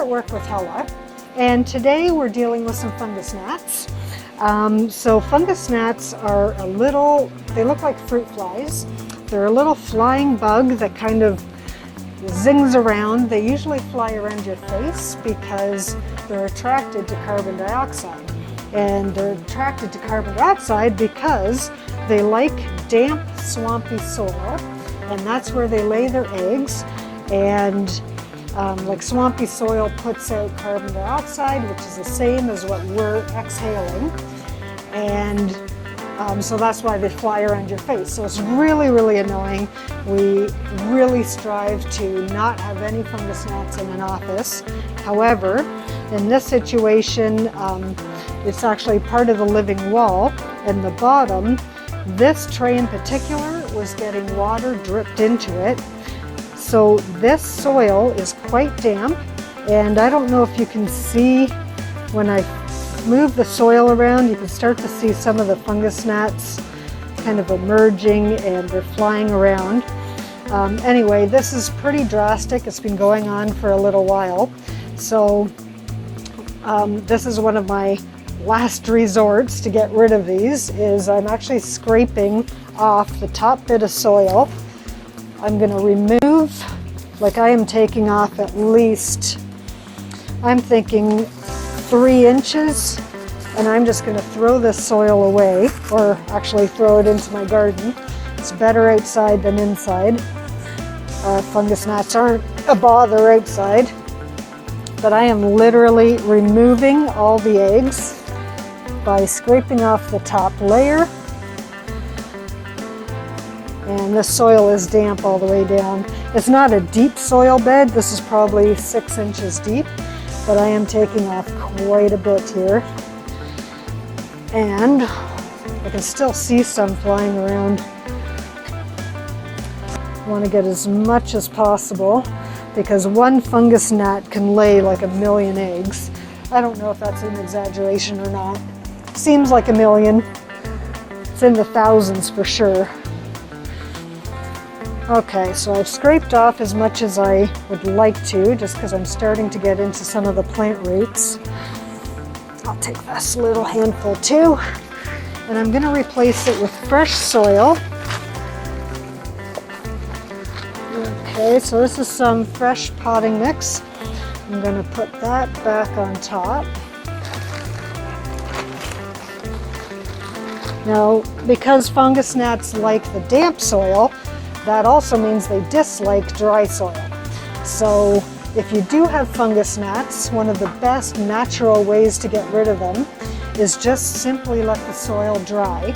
work with Hella, and today we're dealing with some fungus gnats. So fungus gnats are they look like fruit flies. They're a little flying bug that kind of zings around. They usually fly around your face because they're attracted to carbon dioxide. And they're attracted to carbon dioxide because they like damp, swampy soil, and that's where they lay their eggs. And like swampy soil puts out carbon dioxide, which is the same as what we're exhaling. And so that's why they fly around your face. So it's really, really annoying. We really strive to not have any fungus gnats in an office. However, in this situation, it's actually part of the living wall, and the bottom, this tray in particular was getting water dripped into it. So this soil is quite damp, and I don't know if you can see when I move the soil around, you can start to see some of the fungus gnats kind of emerging, and they're flying around. Anyway, this is pretty drastic. It's been going on for a little while. So this is one of my last resorts to get rid of these, is I'm actually scraping off the top bit of soil. I'm going to remove, like I am taking off at least, I'm thinking 3 inches, and I'm just going to throw this soil away, or actually throw it into my garden. It's better outside than inside. Fungus gnats aren't a bother outside, but I am literally removing all the eggs by scraping off the top layer. And this soil is damp all the way down. It's not a deep soil bed. This is probably 6 inches deep, but I am taking off quite a bit here. And I can still see some flying around. I want to get as much as possible because one fungus gnat can lay like 1 million eggs. I don't know if that's an exaggeration or not. Seems like 1 million. It's in the thousands for sure. Okay, so I've scraped off as much as I would like to, just because I'm starting to get into some of the plant roots. I'll take this little handful too, and I'm going to replace it with fresh soil. Okay, so this is some fresh potting mix. I'm going to put that back on top. Now, because fungus gnats like the damp soil, that also means they dislike dry soil. So if you do have fungus gnats, one of the best natural ways to get rid of them is just simply let the soil dry.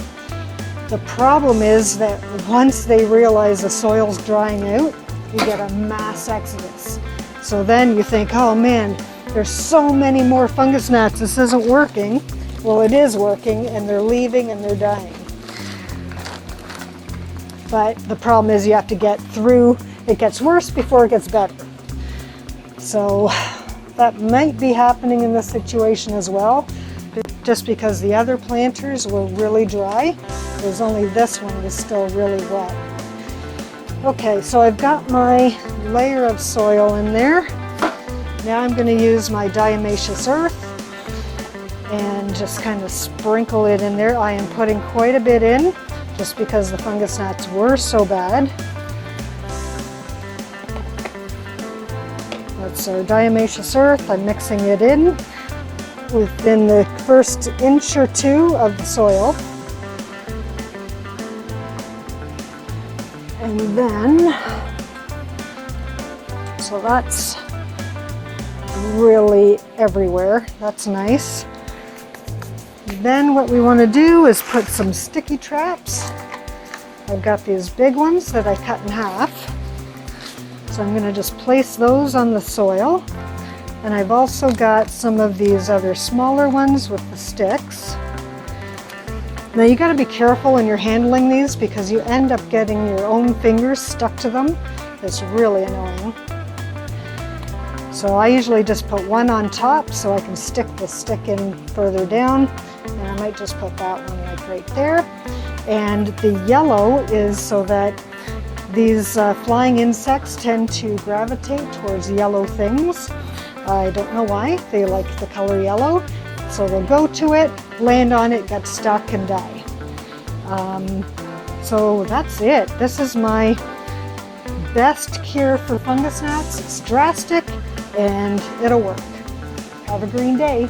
The problem is that once they realize the soil's drying out, you get a mass exodus. So then you think, oh man, there's so many more fungus gnats, this isn't working. Well, it is working, and they're leaving and they're dying. But the problem is you have to get through, it gets worse before it gets better. So that might be happening in this situation as well, just because the other planters were really dry. There's only this one is still really wet. Okay, so I've got my layer of soil in there. Now I'm going to use my diatomaceous earth and just kind of sprinkle it in there. I am putting quite a bit in, just because the fungus gnats were so bad. That's our diatomaceous earth. I'm mixing it in within the first inch or 2 of the soil. And then, so that's really everywhere. That's nice. Then what we want to do is put some sticky traps. I've got these big ones that I cut in half. So I'm going to just place those on the soil. And I've also got some of these other smaller ones with the sticks. Now you got to be careful when you're handling these because you end up getting your own fingers stuck to them. It's really annoying. So I usually just put one on top so I can stick the stick in further down. And I might just put that one like right there. And the yellow is so that these flying insects tend to gravitate towards yellow things. I don't know why. They like the color yellow. So they'll go to it, land on it, get stuck, and die. So that's it. This is my best cure for fungus gnats. It's drastic and it'll work. Have a green day.